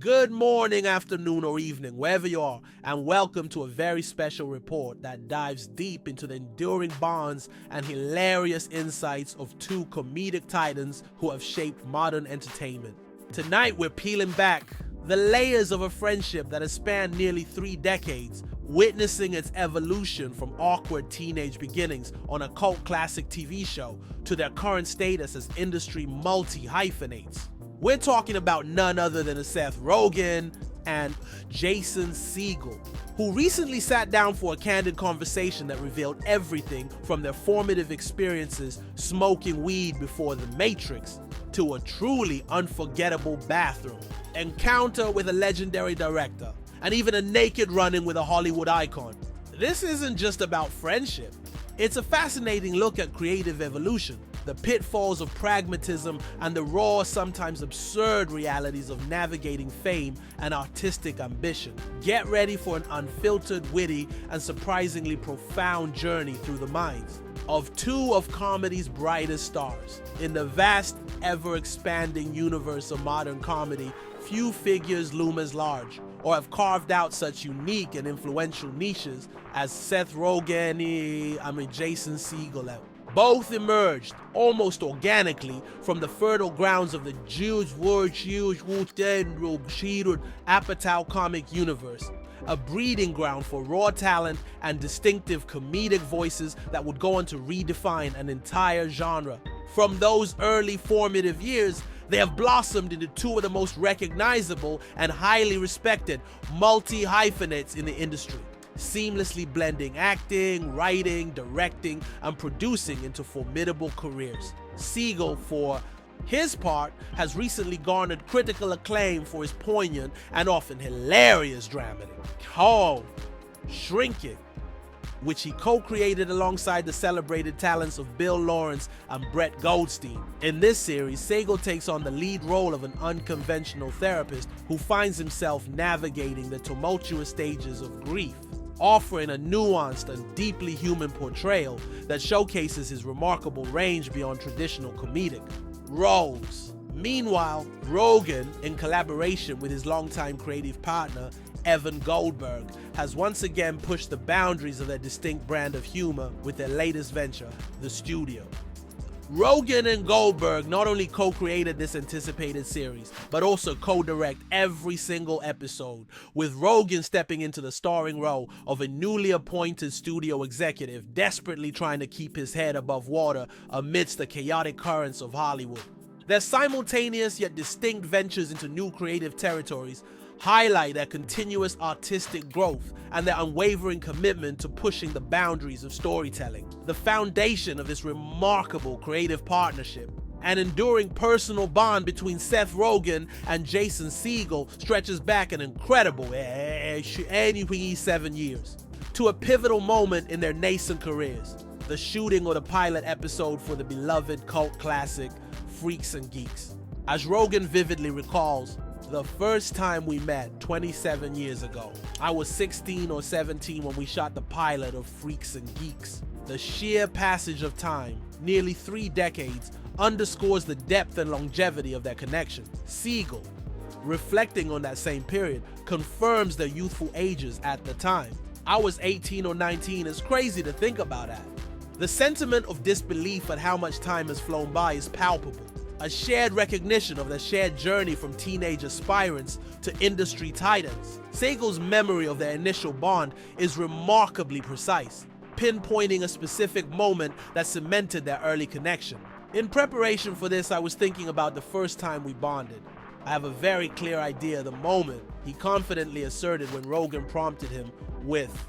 Good morning, afternoon, or evening, wherever you are, and welcome to a very special report that dives deep into the enduring bonds and hilarious insights of two comedic titans who have shaped modern entertainment. Tonight, we're peeling back the layers of a friendship that has spanned nearly 3 decades, witnessing its evolution from awkward teenage beginnings on a cult classic TV show to their current status as industry multi-hyphenates. We're talking about none other than Seth Rogen and Jason Segel, who recently sat down for a candid conversation that revealed everything from their formative experiences smoking weed before The Matrix to a truly unforgettable bathroom encounter with a legendary director, and even a naked run-in with a Hollywood icon. This isn't just about friendship. It's a fascinating look at creative evolution, the pitfalls of pragmatism, and the raw, sometimes absurd realities of navigating fame and artistic ambition. Get ready for an unfiltered, witty, and surprisingly profound journey through the minds of two of comedy's brightest stars. In the vast, ever-expanding universe of modern comedy, few figures loom as large or have carved out such unique and influential niches as Seth Rogen and Jason Segel have. Both emerged almost organically from the fertile grounds of the Apatow comic universe, a breeding ground for raw talent and distinctive comedic voices that would go on to redefine an entire genre. From those early formative years, they have blossomed into two of the most recognizable and highly respected multi-hyphenates in the industry, seamlessly blending acting, writing, directing, and producing into formidable careers. Segel, for his part, has recently garnered critical acclaim for his poignant and often hilarious drama, Shrinking, which he co-created alongside the celebrated talents of Bill Lawrence and Brett Goldstein. In this series, Segel takes on the lead role of an unconventional therapist who finds himself navigating the tumultuous stages of grief, offering a nuanced and deeply human portrayal that showcases his remarkable range beyond traditional comedic roles. Meanwhile, Rogen, in collaboration with his longtime creative partner, Evan Goldberg, has once again pushed the boundaries of their distinct brand of humor with their latest venture, The Studio. Rogen and Goldberg not only co-created this anticipated series, but also co-direct every single episode, with Rogen stepping into the starring role of a newly appointed studio executive desperately trying to keep his head above water amidst the chaotic currents of Hollywood. Their simultaneous yet distinct ventures into new creative territories highlight their continuous artistic growth and their unwavering commitment to pushing the boundaries of storytelling. The foundation of this remarkable creative partnership, an enduring personal bond between Seth Rogen and Jason Segel, stretches back an incredible 7 years to a pivotal moment in their nascent careers, the shooting of the pilot episode for the beloved cult classic Freaks and Geeks. As Rogen vividly recalls, the first time we met 27 years ago, I was 16 or 17 when we shot the pilot of Freaks and Geeks. The sheer passage of time, nearly 3 decades, underscores the depth and longevity of their connection. Segel, reflecting on that same period, confirms their youthful ages at the time. I was 18 or 19. It's crazy to think about that. The sentiment of disbelief at how much time has flown by is palpable. A shared recognition of their shared journey from teenage aspirants to industry titans. Segel's memory of their initial bond is remarkably precise, pinpointing a specific moment that cemented their early connection. In preparation for this, I was thinking about the first time we bonded. I have a very clear idea of the moment he confidently asserted when Rogen prompted him with,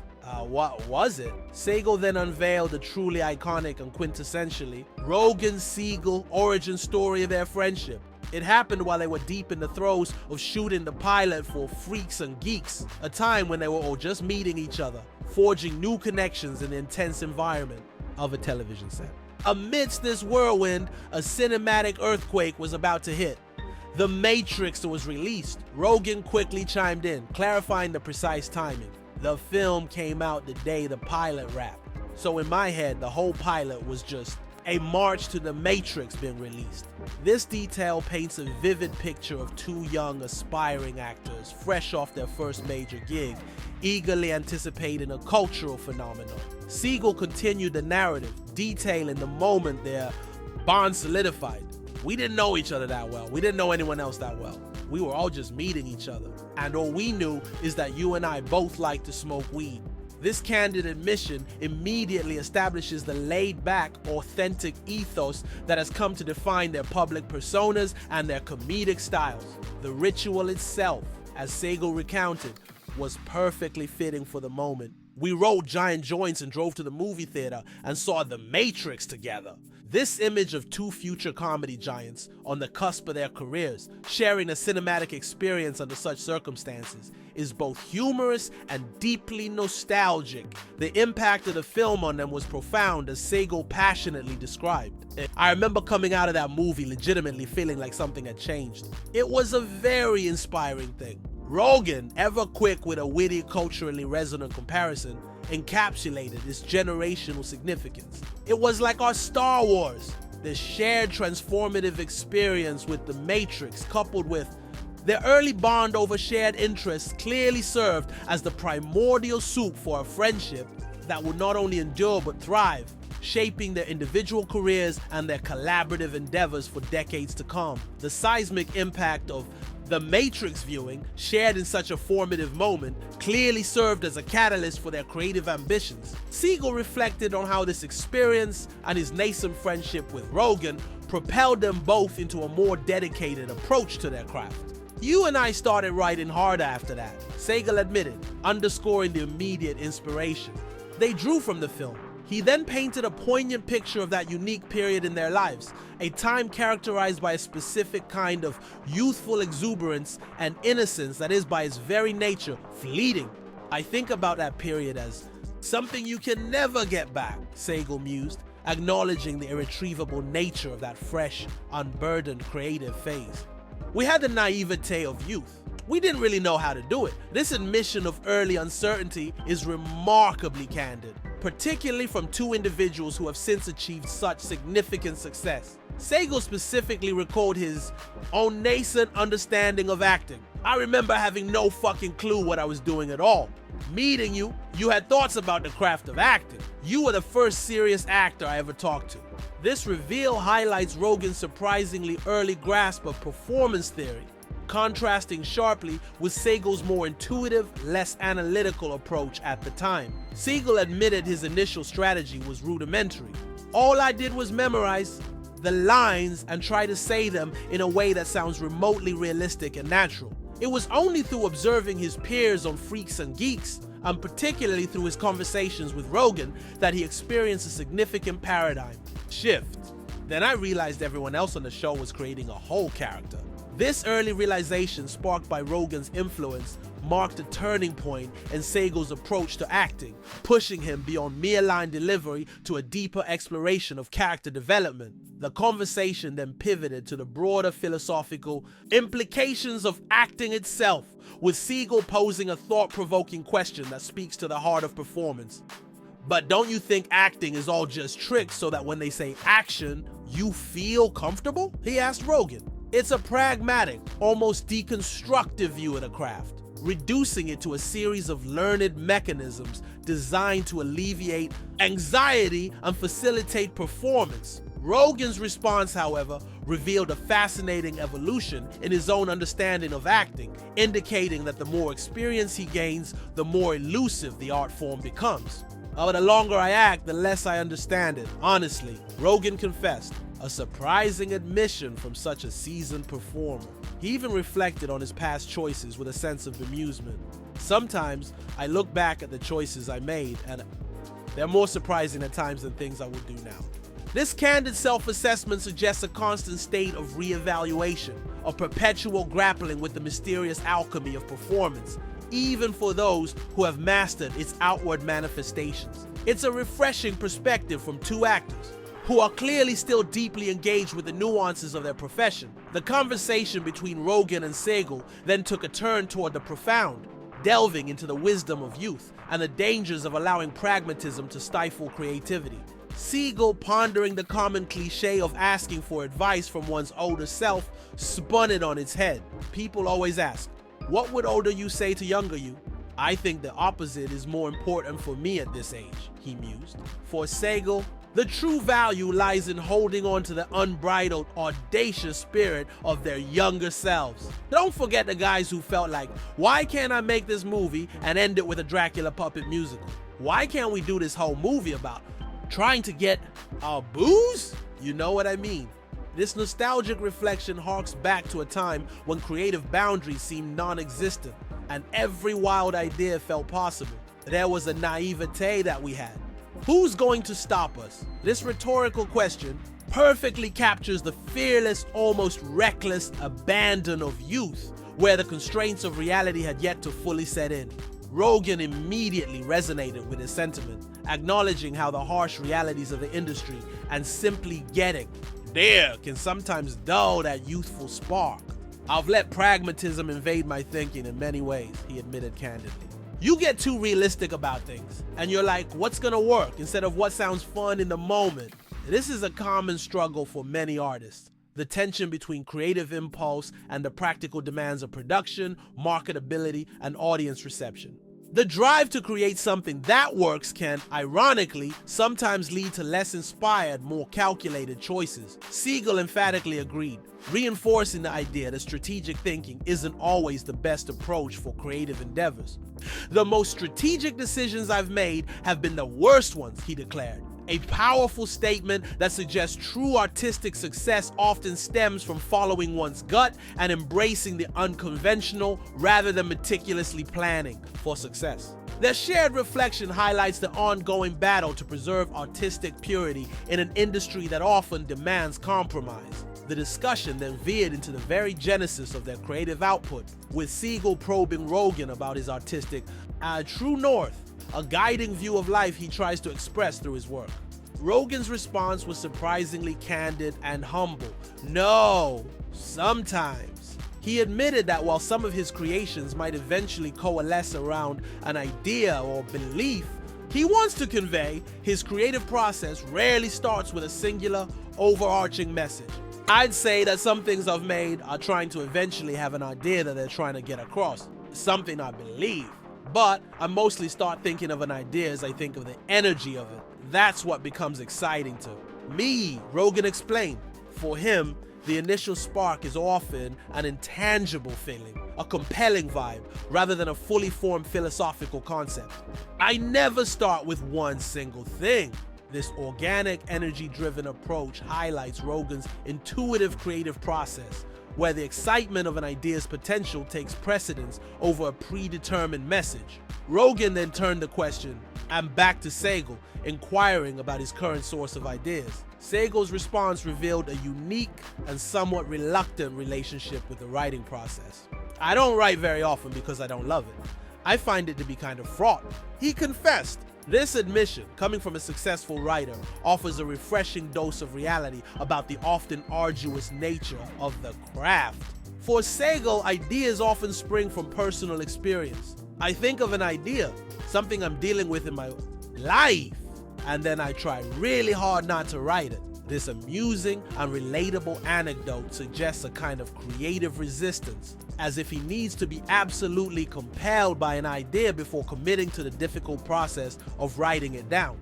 what was it? Segel then unveiled the truly iconic and quintessentially Rogen-Segel origin story of their friendship. It happened while they were deep in the throes of shooting the pilot for Freaks and Geeks, a time when they were all just meeting each other, forging new connections in the intense environment of a television set. Amidst this whirlwind, a cinematic earthquake was about to hit. The Matrix was released. Rogen quickly chimed in, clarifying the precise timing. The film came out the day the pilot wrapped. So in my head, the whole pilot was just a march to the Matrix being released. This detail paints a vivid picture of two young, aspiring actors, fresh off their first major gig, eagerly anticipating a cultural phenomenon. Segel continued the narrative, detailing the moment their bond solidified. We didn't know each other that well. We didn't know anyone else that well. We were all just meeting each other. And all we knew is that you and I both like to smoke weed. This candid admission immediately establishes the laid-back, authentic ethos that has come to define their public personas and their comedic styles. The ritual itself, as Segel recounted, was perfectly fitting for the moment. We rolled giant joints and drove to the movie theater and saw The Matrix together. This image of two future comedy giants on the cusp of their careers, sharing a cinematic experience under such circumstances, is both humorous and deeply nostalgic. The impact of the film on them was profound, as Segel passionately described. I remember coming out of that movie legitimately feeling like something had changed. It was a very inspiring thing. Rogen, ever quick with a witty, culturally resonant comparison, encapsulated its generational significance. It was like our Star Wars, the shared transformative experience with The Matrix, coupled with their early bond over shared interests, clearly served as the primordial soup for a friendship that would not only endure but thrive, shaping their individual careers and their collaborative endeavors for decades to come. The seismic impact of The Matrix viewing, shared in such a formative moment, clearly served as a catalyst for their creative ambitions. Segel reflected on how this experience and his nascent friendship with Rogen propelled them both into a more dedicated approach to their craft. You and I started writing harder after that, Segel admitted, underscoring the immediate inspiration they drew from the film. He then painted a poignant picture of that unique period in their lives, a time characterized by a specific kind of youthful exuberance and innocence that is by its very nature fleeting. I think about that period as something you can never get back, Segel mused, acknowledging the irretrievable nature of that fresh, unburdened creative phase. We had the naivete of youth. We didn't really know how to do it. This admission of early uncertainty is remarkably candid, particularly from two individuals who have since achieved such significant success. Segel specifically recalled his own nascent understanding of acting. I remember having no fucking clue what I was doing at all. Meeting you, you had thoughts about the craft of acting. You were the first serious actor I ever talked to. This reveal highlights Rogen's surprisingly early grasp of performance theory, contrasting sharply with Segel's more intuitive, less analytical approach at the time. Segel admitted his initial strategy was rudimentary. All I did was memorize the lines and try to say them in a way that sounds remotely realistic and natural. It was only through observing his peers on Freaks and Geeks, and particularly through his conversations with Rogen, that he experienced a significant paradigm shift. Then I realized everyone else on the show was creating a whole character. This early realization, sparked by Rogen's influence, marked a turning point in Segel's approach to acting, pushing him beyond mere line delivery to a deeper exploration of character development. The conversation then pivoted to the broader philosophical implications of acting itself, with Segel posing a thought-provoking question that speaks to the heart of performance. But don't you think acting is all just tricks so that when they say action, you feel comfortable? He asked Rogen. It's a pragmatic, almost deconstructive view of the craft, reducing it to a series of learned mechanisms designed to alleviate anxiety and facilitate performance. Rogen's response, however, revealed a fascinating evolution in his own understanding of acting, indicating that the more experience he gains, the more elusive the art form becomes. But the longer I act, the less I understand it, honestly, Rogen confessed. A surprising admission from such a seasoned performer. He even reflected on his past choices with a sense of bemusement. Sometimes I look back at the choices I made and they're more surprising at times than things I would do now. This candid self-assessment suggests a constant state of re-evaluation, a perpetual grappling with the mysterious alchemy of performance, even for those who have mastered its outward manifestations. It's a refreshing perspective from two actors who are clearly still deeply engaged with the nuances of their profession. The conversation between Rogen and Segel then took a turn toward the profound, delving into the wisdom of youth and the dangers of allowing pragmatism to stifle creativity. Segel, pondering the common cliche of asking for advice from one's older self, spun it on its head. People always ask, what would older you say to younger you? I think the opposite is more important for me at this age, he mused. For Segel, the true value lies in holding on to the unbridled, audacious spirit of their younger selves. Don't forget the guys who felt like, why can't I make this movie and end it with a Dracula puppet musical? Why can't we do this whole movie about trying to get our booze? You know what I mean. This nostalgic reflection harks back to a time when creative boundaries seemed non-existent and every wild idea felt possible. There was a naivete that we had. Who's going to stop us? This rhetorical question perfectly captures the fearless, almost reckless abandon of youth, where the constraints of reality had yet to fully set in. Rogen immediately resonated with his sentiment, acknowledging how the harsh realities of the industry and simply getting there can sometimes dull that youthful spark. I've let pragmatism invade my thinking in many ways, he admitted candidly. You get too realistic about things, and you're like, what's gonna work instead of what sounds fun in the moment? This is a common struggle for many artists. The tension between creative impulse and the practical demands of production, marketability, and audience reception. The drive to create something that works can, ironically, sometimes lead to less inspired, more calculated choices. Segel emphatically agreed, reinforcing the idea that strategic thinking isn't always the best approach for creative endeavors. The most strategic decisions I've made have been the worst ones, he declared. A powerful statement that suggests true artistic success often stems from following one's gut and embracing the unconventional rather than meticulously planning for success. Their shared reflection highlights the ongoing battle to preserve artistic purity in an industry that often demands compromise. The discussion then veered into the very genesis of their creative output, with Segel probing Rogen about his artistic true north, a guiding view of life he tries to express through his work. Rogen's response was surprisingly candid and humble. No, sometimes. He admitted that while some of his creations might eventually coalesce around an idea or belief, he wants to convey his creative process rarely starts with a singular, overarching message. I'd say that some things I've made are trying to eventually have an idea that they're trying to get across, something I believe. But I mostly start thinking of an idea as I think of the energy of it. That's what becomes exciting to me, Rogen explained. For him, the initial spark is often an intangible feeling, a compelling vibe, rather than a fully formed philosophical concept. I never start with one single thing. This organic, energy-driven approach highlights Rogen's intuitive creative process, where the excitement of an idea's potential takes precedence over a predetermined message. Rogen then turned the question and back to Segel, inquiring about his current source of ideas. Segel's response revealed a unique and somewhat reluctant relationship with the writing process. I don't write very often because I don't love it. I find it to be kind of fraught. He confessed. This admission, coming from a successful writer, offers a refreshing dose of reality about the often arduous nature of the craft. For Segel, ideas often spring from personal experience. I think of an idea, something I'm dealing with in my life, and then I try really hard not to write it. This amusing and relatable anecdote suggests a kind of creative resistance, as if he needs to be absolutely compelled by an idea before committing to the difficult process of writing it down.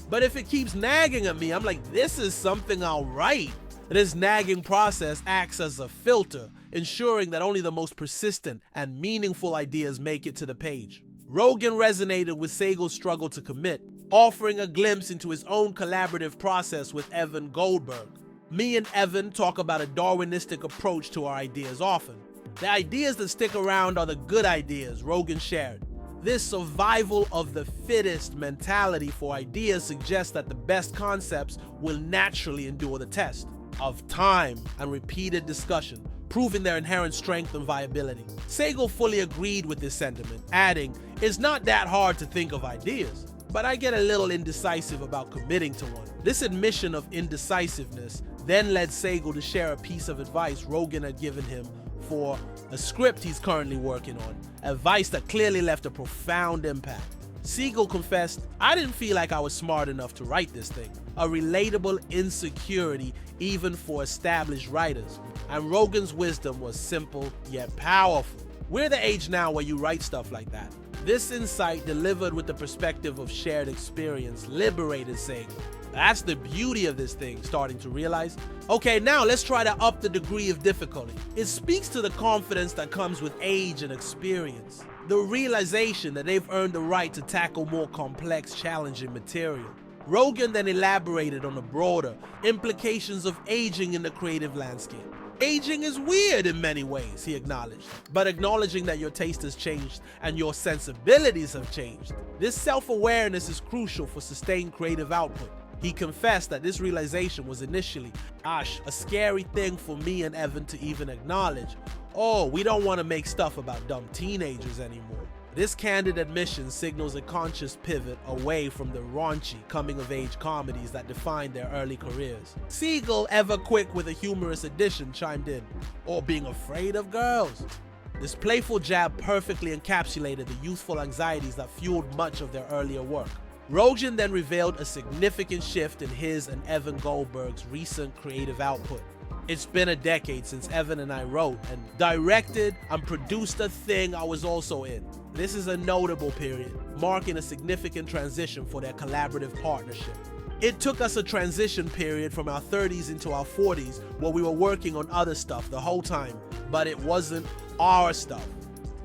But if it keeps nagging at me, I'm like, this is something I'll write. This nagging process acts as a filter, ensuring that only the most persistent and meaningful ideas make it to the page. Rogen resonated with Segel's struggle to commit, offering a glimpse into his own collaborative process with Evan Goldberg. Me and Evan talk about a Darwinistic approach to our ideas often. The ideas that stick around are the good ideas, Rogen shared. This survival of the fittest mentality for ideas suggests that the best concepts will naturally endure the test of time and repeated discussion, proving their inherent strength and viability. Segel fully agreed with this sentiment, adding, "It's not that hard to think of ideas, but I get a little indecisive about committing to one." This admission of indecisiveness then led Segel to share a piece of advice Rogen had given him for a script he's currently working on, advice that clearly left a profound impact. Segel confessed, "I didn't feel like I was smart enough to write this thing." A relatable insecurity even for established writers. And Rogen's wisdom was simple yet powerful. We're the age now where you write stuff like that. This insight, delivered with the perspective of shared experience, liberated Segel. That's the beauty of this thing, starting to realize. Okay, now let's try to up the degree of difficulty. It speaks to the confidence that comes with age and experience. The realization that they've earned the right to tackle more complex, challenging material. Rogen then elaborated on the broader implications of aging in the creative landscape. Aging is weird in many ways, he acknowledged, but acknowledging that your taste has changed and your sensibilities have changed. This self-awareness is crucial for sustained creative output. He confessed that this realization was initially, a scary thing for me and Evan to even acknowledge. Oh, we don't want to make stuff about dumb teenagers anymore. This candid admission signals a conscious pivot away from the raunchy coming-of-age comedies that defined their early careers. Segel, ever quick with a humorous addition, chimed in, "Or being afraid of girls." This playful jab perfectly encapsulated the youthful anxieties that fueled much of their earlier work. Rogen then revealed a significant shift in his and Evan Goldberg's recent creative output. "It's been a decade since Evan and I wrote and directed and produced a thing I was also in. This is a notable period, marking a significant transition for their collaborative partnership. It took us a transition period from our 30s into our 40s where we were working on other stuff the whole time, but it wasn't our stuff."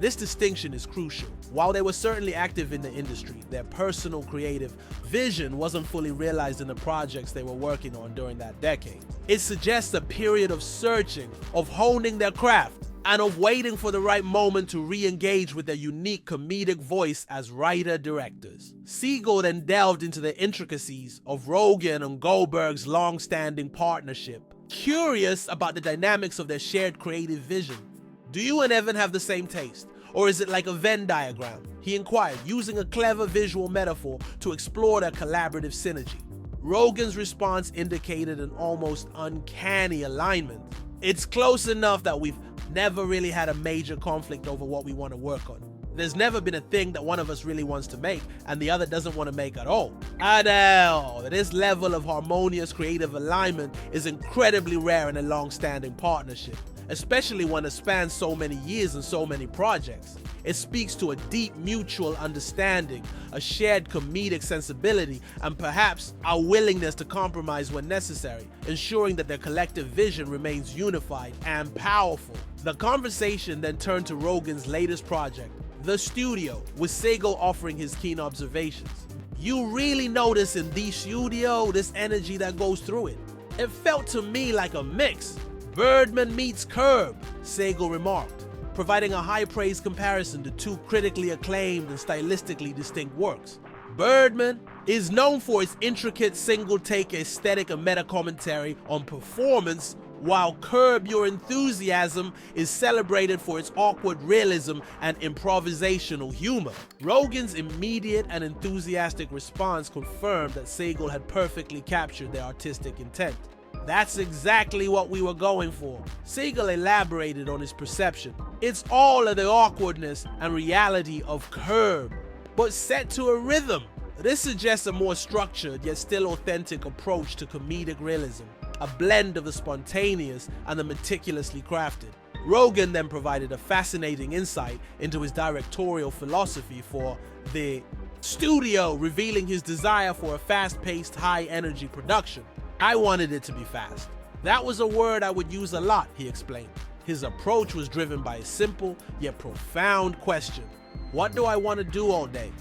This distinction is crucial. While they were certainly active in the industry, their personal creative vision wasn't fully realized in the projects they were working on during that decade. It suggests a period of searching, of honing their craft, and of waiting for the right moment to re-engage with their unique comedic voice as writer-directors. Segel then delved into the intricacies of Rogen and Goldberg's long-standing partnership, curious about the dynamics of their shared creative vision. "Do you and Evan have the same taste? Or is it like a Venn diagram?" he inquired, using a clever visual metaphor to explore their collaborative synergy. Rogen's response indicated an almost uncanny alignment. "It's close enough that we've never really had a major conflict over what we want to work on. There's never been a thing that one of us really wants to make and the other doesn't want to make at all. I know this level of harmonious creative alignment is incredibly rare in a long-standing partnership, especially one that spans so many years and so many projects. It speaks to a deep mutual understanding, a shared comedic sensibility, and perhaps our willingness to compromise when necessary, ensuring that their collective vision remains unified and powerful." The conversation then turned to Rogen's latest project, The Studio, with Segel offering his keen observations. "You really notice in The Studio this energy that goes through it. It felt to me like a mix. Birdman meets Curb," Segel remarked, providing a high-praise comparison to two critically acclaimed and stylistically distinct works. Birdman is known for its intricate single-take aesthetic and meta-commentary on performance, while Curb Your Enthusiasm is celebrated for its awkward realism and improvisational humor. Rogen's immediate and enthusiastic response confirmed that Segel had perfectly captured their artistic intent. "That's exactly what we were going for." Segel elaborated on his perception. "It's all of the awkwardness and reality of Curb, but set to a rhythm." This suggests a more structured yet still authentic approach to comedic realism, a blend of the spontaneous and the meticulously crafted. Rogen then provided a fascinating insight into his directorial philosophy for The Studio, revealing his desire for a fast-paced, high-energy production. "I wanted it to be fast. That was a word I would use a lot," he explained. His approach was driven by a simple yet profound question. What do I want to do all day?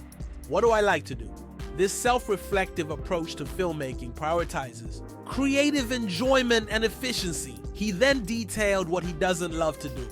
What do I like to do? This self-reflective approach to filmmaking prioritizes creative enjoyment and efficiency. He then detailed what he doesn't love to do.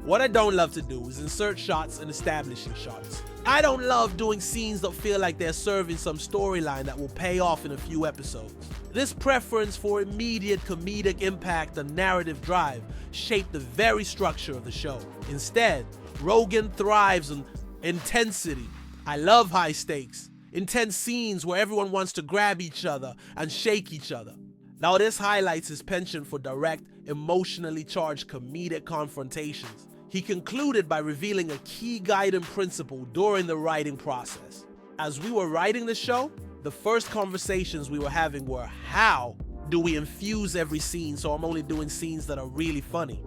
"What I don't love to do is insert shots and establishing shots. I don't love doing scenes that feel like they're serving some storyline that will pay off in a few episodes." This preference for immediate comedic impact and narrative drive shaped the very structure of the show. Instead, Rogen thrives on intensity. "I love high stakes, intense scenes where everyone wants to grab each other and shake each other." Now this highlights his penchant for direct, emotionally charged comedic confrontations. He concluded by revealing a key guiding principle during the writing process. As we were writing the show, the first conversations we were having were, how do we infuse every scene so I'm only doing scenes that are really funny?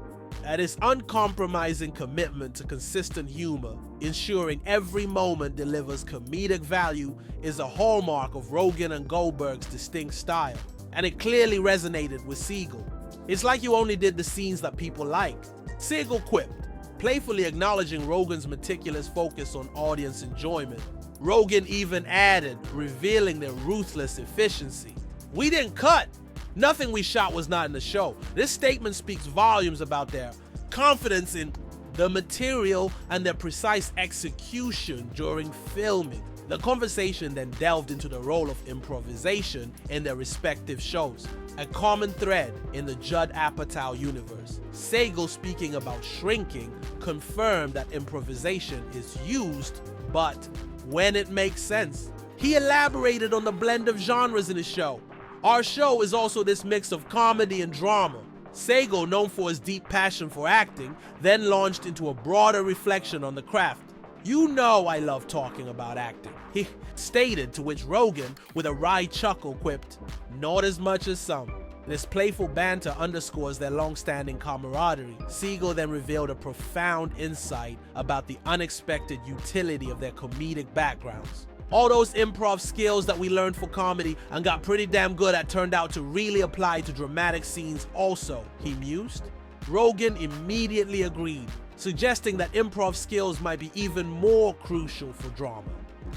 And this uncompromising commitment to consistent humor, ensuring every moment delivers comedic value, is a hallmark of Rogen and Goldberg's distinct style, and it clearly resonated with Segel. It's like you only did the scenes that people like. Segel quipped, playfully acknowledging Rogen's meticulous focus on audience enjoyment. Rogen even added, revealing their ruthless efficiency. "We didn't cut. Nothing we shot was not in the show." This statement speaks volumes about their confidence in the material and their precise execution during filming. The conversation then delved into the role of improvisation in their respective shows, a common thread in the Judd Apatow universe. Segel, speaking about Shrinking, confirmed that improvisation is used, but when it makes sense. He elaborated on the blend of genres in his show. "Our show is also this mix of comedy and drama." Segel, known for his deep passion for acting, then launched into a broader reflection on the craft. "You know I love talking about acting," he stated, to which Rogen, with a wry chuckle, quipped, "Not as much as some." This playful banter underscores their long-standing camaraderie. Segel then revealed a profound insight about the unexpected utility of their comedic backgrounds. "All those improv skills that we learned for comedy and got pretty damn good at turned out to really apply to dramatic scenes also," he mused. Rogen immediately agreed, suggesting that improv skills might be even more crucial for drama.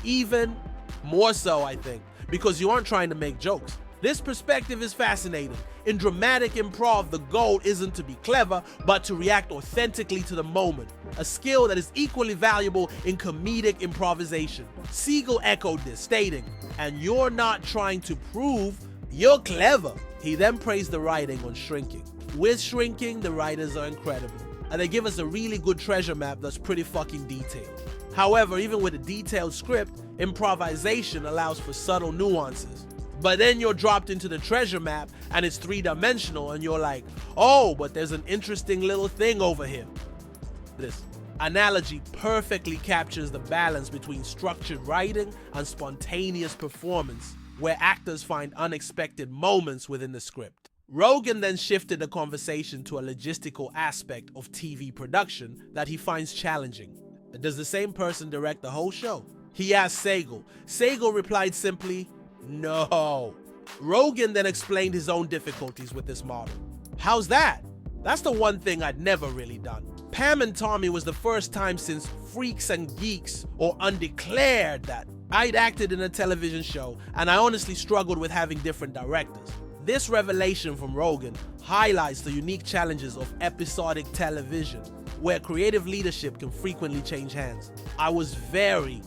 Even more so, I think, because you aren't trying to make jokes. This perspective is fascinating. In dramatic improv, the goal isn't to be clever, but to react authentically to the moment, a skill that is equally valuable in comedic improvisation. Segel echoed this, stating, "And you're not trying to prove you're clever." He then praised the writing on Shrinking. With Shrinking, the writers are incredible, and they give us a really good treasure map that's pretty fucking detailed. However, even with a detailed script, improvisation allows for subtle nuances. But then you're dropped into the treasure map and it's three-dimensional and you're like, "Oh, but there's an interesting little thing over here." This analogy perfectly captures the balance between structured writing and spontaneous performance, where actors find unexpected moments within the script. Rogen then shifted the conversation to a logistical aspect of TV production that he finds challenging. Does the same person direct the whole show? He asked Segel. Segel replied simply, "No." Rogen then explained his own difficulties with this model. "How's that? That's the one thing I'd never really done. Pam and Tommy was the first time since Freaks and Geeks or Undeclared that I'd acted in a television show, and I honestly struggled with having different directors." This revelation from Rogen highlights the unique challenges of episodic television, where creative leadership can frequently change hands. "I was very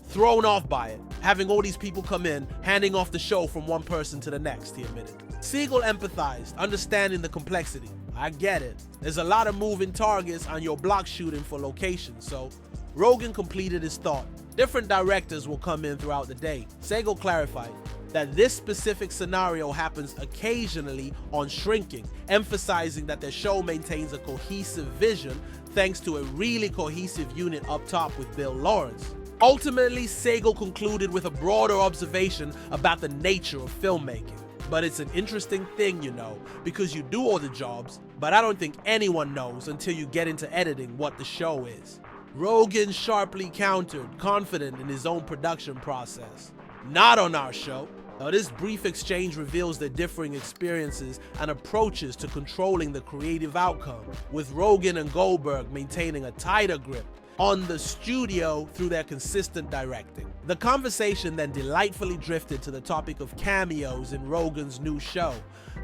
thrown off by it, having all these people come in, handing off the show from one person to the next," he admitted. Segel empathized, understanding the complexity. "I get it. There's a lot of moving targets and you're block shooting for locations," so Rogen completed his thought. "Different directors will come in throughout the day." Segel clarified that this specific scenario happens occasionally on Shrinking, emphasizing that the show maintains a cohesive vision thanks to a really cohesive unit up top with Bill Lawrence. Ultimately, Segel concluded with a broader observation about the nature of filmmaking. "But it's an interesting thing, you know, because you do all the jobs, but I don't think anyone knows until you get into editing what the show is." Rogen sharply countered, confident in his own production process. "Not on our show." Now, this brief exchange reveals their differing experiences and approaches to controlling the creative outcome, with Rogen and Goldberg maintaining a tighter grip on the studio through their consistent directing. The conversation then delightfully drifted to the topic of cameos in Rogen's new show,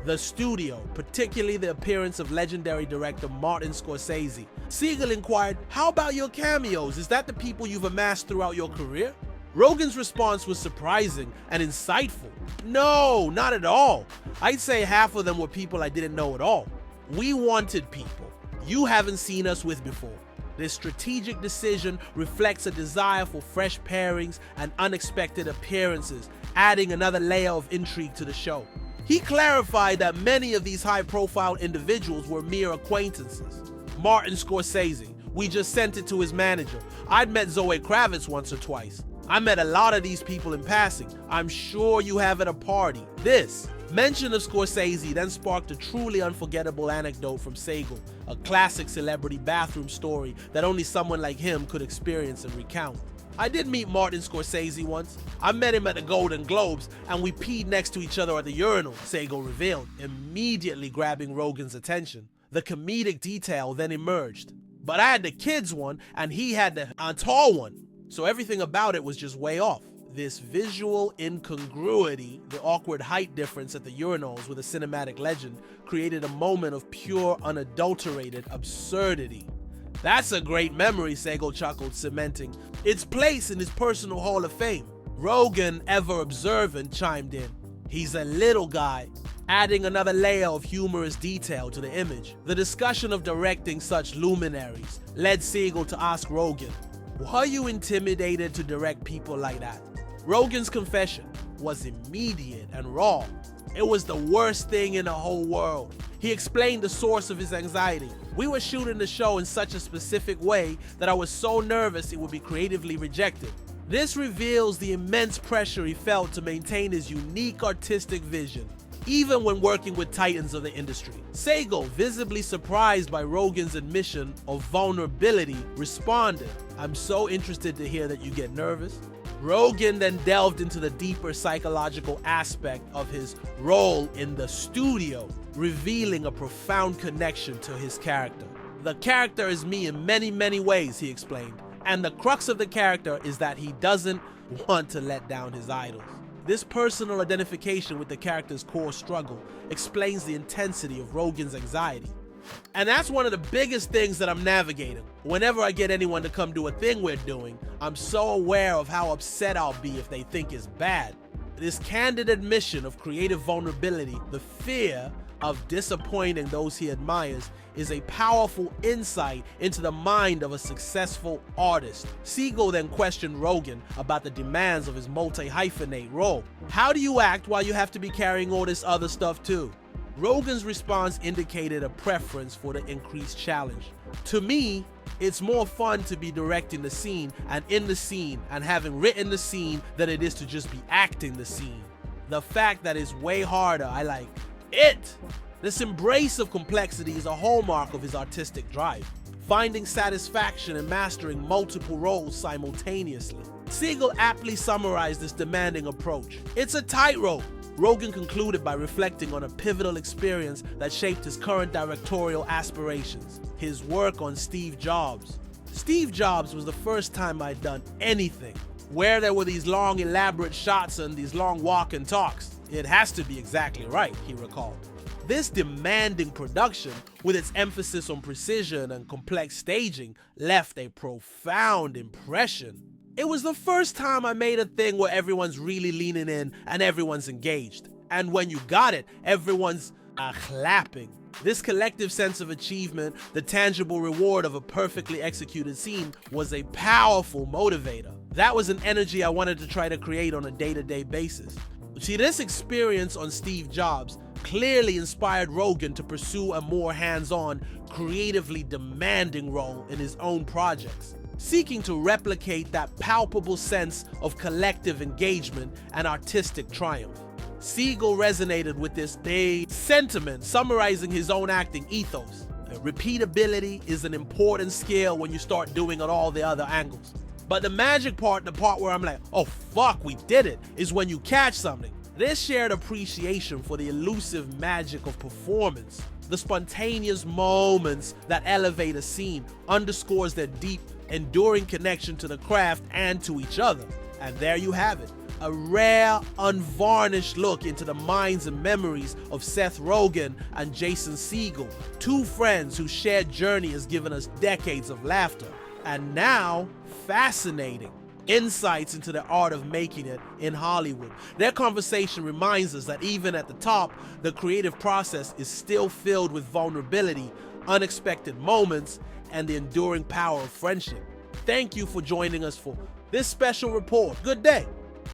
The Studio, particularly the appearance of legendary director Martin Scorsese. Segel inquired, "How about your cameos? Is that the people you've amassed throughout your career?" Rogen's response was surprising and insightful. "No, not at all. I'd say half of them were people I didn't know at all. We wanted people you haven't seen us with before. This strategic decision reflects a desire for fresh pairings and unexpected appearances, adding another layer of intrigue to the show." He clarified that many of these high-profile individuals were mere acquaintances. "Martin Scorsese, we just sent it to his manager. I'd met Zoe Kravitz once or twice. I met a lot of these people in passing. I'm sure you have at a party. This mention of Scorsese then sparked a truly unforgettable anecdote from Segel, a classic celebrity bathroom story that only someone like him could experience and recount. I did meet Martin Scorsese once. I met him at the Golden Globes, and we peed next to each other at the urinal, Segel revealed, immediately grabbing Rogen's attention. The comedic detail then emerged. But I had the kids one, and he had the tall one, so everything about it was just way off. This visual incongruity, the awkward height difference at the urinals with a cinematic legend, created a moment of pure, unadulterated absurdity. That's a great memory, Segel chuckled, cementing its place in his personal Hall of Fame. Rogen, ever observant, chimed in. He's a little guy, adding another layer of humorous detail to the image. The discussion of directing such luminaries led Segel to ask Rogen, were you intimidated to direct people like that? Rogen's confession was immediate and raw. It was the worst thing in the whole world. He explained the source of his anxiety. We were shooting the show in such a specific way that I was so nervous it would be creatively rejected. This reveals the immense pressure he felt to maintain his unique artistic vision, even when working with titans of the industry. Segel, visibly surprised by Rogen's admission of vulnerability, responded, I'm so interested to hear that you get nervous. Rogen then delved into the deeper psychological aspect of his role in the studio, revealing a profound connection to his character. The character is me in many, many ways, he explained, and the crux of the character is that he doesn't want to let down his idols. This personal identification with the character's core struggle explains the intensity of Rogen's anxiety. And that's one of the biggest things that I'm navigating. Whenever I get anyone to come do a thing we're doing, I'm so aware of how upset I'll be if they think it's bad. This candid admission of creative vulnerability, the fear of disappointing those he admires, is a powerful insight into the mind of a successful artist. Segel then questioned Rogen about the demands of his multi-hyphenate role. How do you act while you have to be carrying all this other stuff too? Rogen's response indicated a preference for the increased challenge. To me, it's more fun to be directing the scene and in the scene and having written the scene than it is to just be acting the scene. The fact that it's way harder, I like it. This embrace of complexity is a hallmark of his artistic drive, finding satisfaction in mastering multiple roles simultaneously. Segel aptly summarized this demanding approach. It's a tightrope. Rogen concluded by reflecting on a pivotal experience that shaped his current directorial aspirations, his work on Steve Jobs. Steve Jobs was the first time I'd done anything where there were these long, elaborate shots and these long walk and talks. It has to be exactly right, he recalled. This demanding production, with its emphasis on precision and complex staging, left a profound impression. It was the first time I made a thing where everyone's really leaning in and everyone's engaged. And when you got it, everyone's clapping. This collective sense of achievement, the tangible reward of a perfectly executed scene, was a powerful motivator. That was an energy I wanted to try to create on a day-to-day basis. See, this experience on Steve Jobs clearly inspired Rogen to pursue a more hands-on, creatively demanding role in his own projects, seeking to replicate that palpable sense of collective engagement and artistic triumph. Segel resonated with this sentiment, summarizing his own acting ethos. Repeatability is an important skill when you start doing at all the other angles. But the magic part, the part where I'm like, oh fuck, we did it, is when you catch something. This shared appreciation for the elusive magic of performance, the spontaneous moments that elevate a scene, underscores their deep, enduring connection to the craft and to each other. And there you have it, a rare, unvarnished look into the minds and memories of Seth Rogen and Jason Segel, two friends whose shared journey has given us decades of laughter. And now, fascinating insights into the art of making it in Hollywood. Their conversation reminds us that even at the top, the creative process is still filled with vulnerability, unexpected moments, and the enduring power of friendship. Thank you for joining us for this special report. Good day.